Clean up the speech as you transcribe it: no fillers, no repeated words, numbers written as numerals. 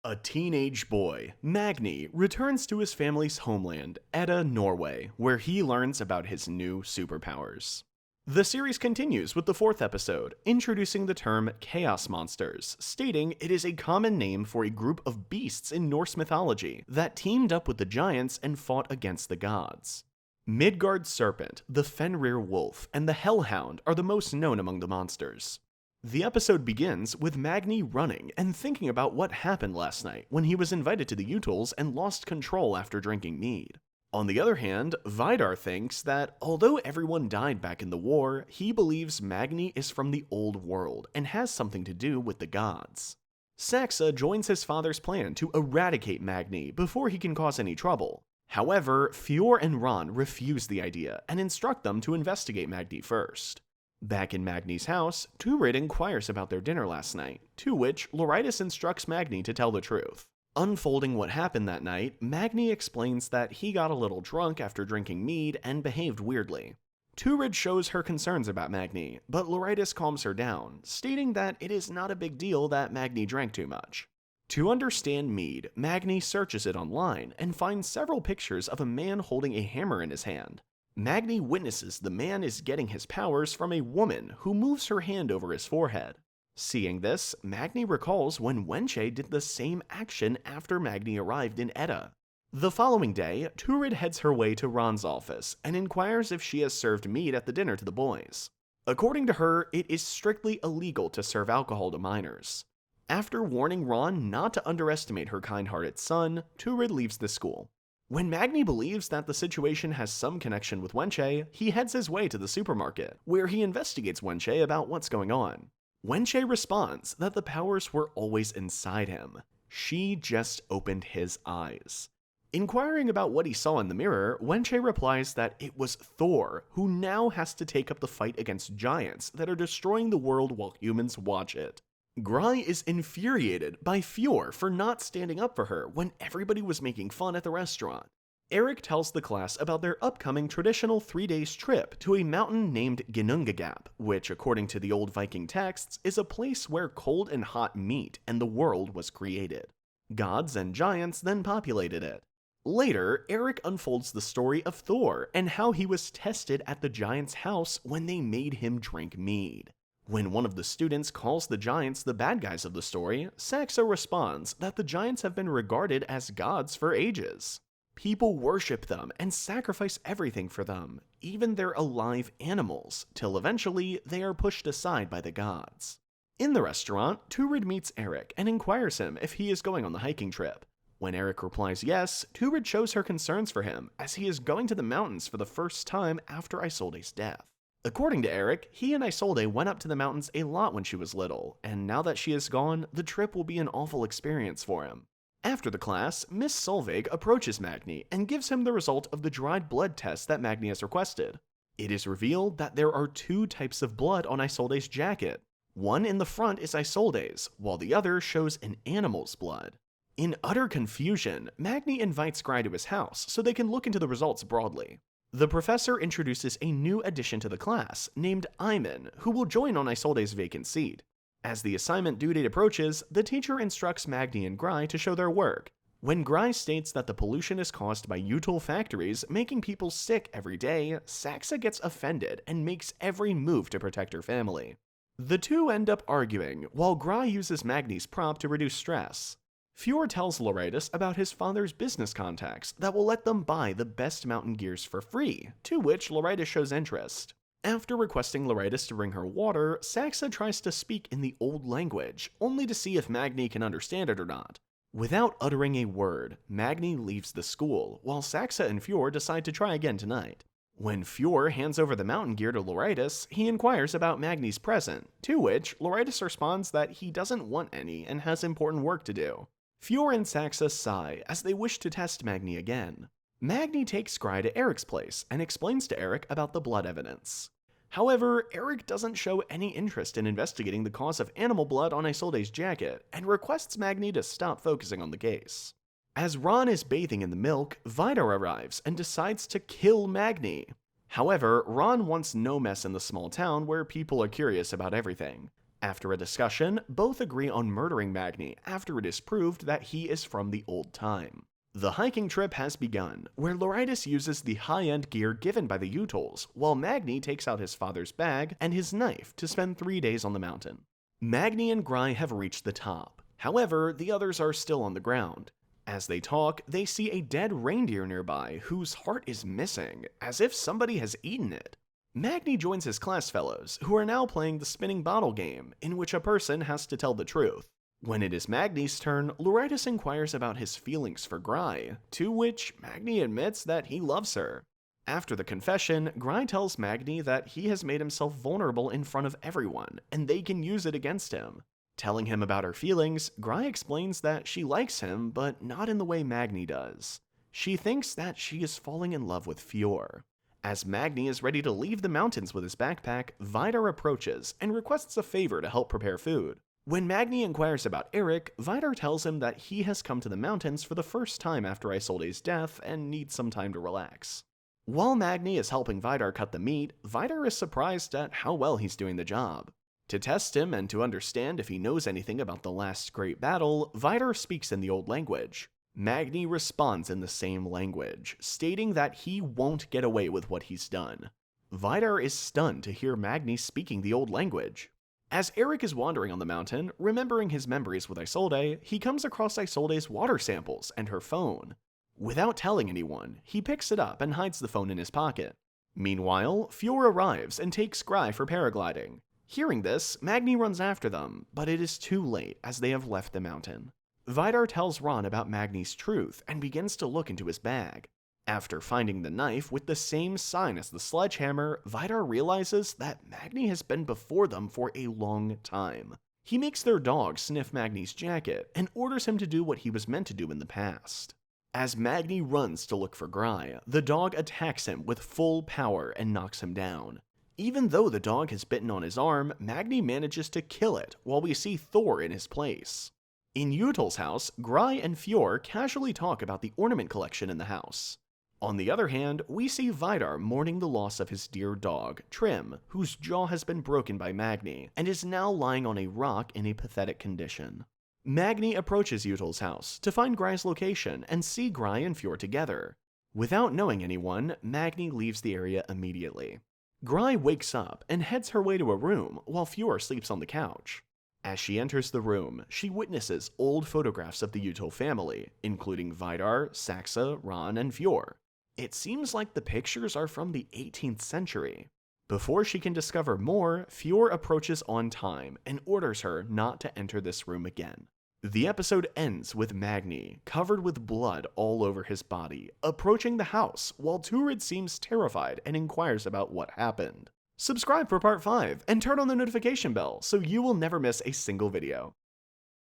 A teenage boy, Magne, returns to his family's homeland, Edda, Norway, where he learns about his new superpowers. The series continues with the fourth episode, introducing the term chaos monsters, stating it is a common name for a group of beasts in Norse mythology that teamed up with the giants and fought against the gods. Midgard's serpent, the Fenrir wolf, and the hellhound are the most known among the monsters. The episode begins with Magne running and thinking about what happened last night when he was invited to the Jutuls and lost control after drinking mead. On the other hand, Vidar thinks that although everyone died back in the war, he believes Magne is from the old world and has something to do with the gods. Saxa joins his father's plan to eradicate Magne before he can cause any trouble. However, Fjord and Ron refuse the idea and instruct them to investigate Magne first. Back in Magne's house, Turid inquires about their dinner last night, to which Loridus instructs Magne to tell the truth. Unfolding what happened that night, Magne explains that he got a little drunk after drinking mead and behaved weirdly. Turid shows her concerns about Magne, but Loridus calms her down, stating that it is not a big deal that Magne drank too much. To understand mead, Magne searches it online and finds several pictures of a man holding a hammer in his hand. Magne witnesses the man is getting his powers from a woman who moves her hand over his forehead. Seeing this, Magne recalls when Wenche did the same action after Magne arrived in Edda. The following day, Turid heads her way to Ron's office and inquires if she has served mead at the dinner to the boys. According to her, it is strictly illegal to serve alcohol to minors. After warning Ron not to underestimate her kind-hearted son, Turid leaves the school. When Magne believes that the situation has some connection with Wenche, he heads his way to the supermarket, where he investigates Wenche about what's going on. Wenche responds that the powers were always inside him. She just opened his eyes. Inquiring about what he saw in the mirror, Wenche replies that it was Thor, who now has to take up the fight against giants that are destroying the world while humans watch it. Gry is infuriated by Fjord for not standing up for her when everybody was making fun at the restaurant. Eric tells the class about their upcoming traditional 3-day trip to a mountain named Ginnungagap, which, according to the old Viking texts, is a place where cold and hot meet and the world was created. Gods and giants then populated it. Later, Eric unfolds the story of Thor and how he was tested at the giant's house when they made him drink mead. When one of the students calls the giants the bad guys of the story, Saxa responds that the giants have been regarded as gods for ages. People worship them and sacrifice everything for them, even their alive animals, till eventually they are pushed aside by the gods. In the restaurant, Turid meets Eric and inquires him if he is going on the hiking trip. When Eric replies yes, Turid shows her concerns for him, as he is going to the mountains for the first time after Isolde's death. According to Eric, he and Isolde went up to the mountains a lot when she was little, and now that she is gone, the trip will be an awful experience for him. After the class, Miss Solveig approaches Magne and gives him the result of the dried blood test that Magne has requested. It is revealed that there are 2 types of blood on Isolde's jacket. One in the front is Isolde's, while the other shows an animal's blood. In utter confusion, Magne invites Gry to his house so they can look into the results broadly. The professor introduces a new addition to the class, named Iman, who will join on Isolde's vacant seat. As the assignment due date approaches, the teacher instructs Magne and Gry to show their work. When Gry states that the pollution is caused by Jutul factories making people sick every day, Saxa gets offended and makes every move to protect her family. The two end up arguing, while Gry uses Magne's prop to reduce stress. Fjord tells Loridus about his father's business contacts that will let them buy the best mountain gears for free, to which Loridus shows interest. After requesting Loridus to bring her water, Saxa tries to speak in the old language, only to see if Magne can understand it or not. Without uttering a word, Magne leaves the school, while Saxa and Fjord decide to try again tonight. When Fjord hands over the mountain gear to Loridus, he inquires about Magne's present, to which Loridus responds that he doesn't want any and has important work to do. Fjord and Saxa sigh as they wish to test Magne again. Magne takes Gry to Eric's place and explains to Eric about the blood evidence. However, Eric doesn't show any interest in investigating the cause of animal blood on Isolde's jacket and requests Magne to stop focusing on the case. As Ron is bathing in the milk, Vidar arrives and decides to kill Magne. However, Ron wants no mess in the small town where people are curious about everything. After a discussion, both agree on murdering Magne after it is proved that he is from the old time. The hiking trip has begun, where Loridus uses the high-end gear given by the Jutuls, while Magne takes out his father's bag and his knife to spend 3 days on the mountain. Magne and Gry have reached the top. However, the others are still on the ground. As they talk, they see a dead reindeer nearby whose heart is missing, as if somebody has eaten it. Magne joins his class fellows, who are now playing the spinning bottle game, in which a person has to tell the truth. When it is Magne's turn, Loridus inquires about his feelings for Gry, to which Magne admits that he loves her. After the confession, Gry tells Magne that he has made himself vulnerable in front of everyone, and they can use it against him. Telling him about her feelings, Gry explains that she likes him, but not in the way Magne does. She thinks that she is falling in love with Fjord. As Magne is ready to leave the mountains with his backpack, Vidar approaches and requests a favor to help prepare food. When Magne inquires about Eric, Vidar tells him that he has come to the mountains for the first time after Isolde's death and needs some time to relax. While Magne is helping Vidar cut the meat, Vidar is surprised at how well he's doing the job. To test him and to understand if he knows anything about the last great battle, Vidar speaks in the old language. Magne responds in the same language, stating that he won't get away with what he's done. Vidar is stunned to hear Magne speaking the old language. As Eric is wandering on the mountain, remembering his memories with Isolde, he comes across Isolde's water samples and her phone. Without telling anyone, he picks it up and hides the phone in his pocket. Meanwhile, Fjord arrives and takes Gry for paragliding. Hearing this, Magne runs after them, but it is too late as they have left the mountain. Vidar tells Ron about Magne's truth and begins to look into his bag. After finding the knife with the same sign as the sledgehammer, Vidar realizes that Magne has been before them for a long time. He makes their dog sniff Magne's jacket and orders him to do what he was meant to do in the past. As Magne runs to look for Gry, the dog attacks him with full power and knocks him down. Even though the dog has bitten on his arm, Magne manages to kill it while we see Thor in his place. In Jutul's house, Gry and Fjord casually talk about the ornament collection in the house. On the other hand, we see Vidar mourning the loss of his dear dog, Trim, whose jaw has been broken by Magne, and is now lying on a rock in a pathetic condition. Magne approaches Jutul's house to find Gry's location and see Gry and Fjord together. Without knowing anyone, Magne leaves the area immediately. Gry wakes up and heads her way to a room while Fjord sleeps on the couch. As she enters the room, she witnesses old photographs of the Jutul family, including Vidar, Saxa, Ron, and Fjord. It seems like the pictures are from the 18th century. Before she can discover more, Fjord approaches on time and orders her not to enter this room again. The episode ends with Magne, covered with blood all over his body, approaching the house while Turid seems terrified and inquires about what happened. Subscribe for part 5 and turn on the notification bell so you will never miss a single video.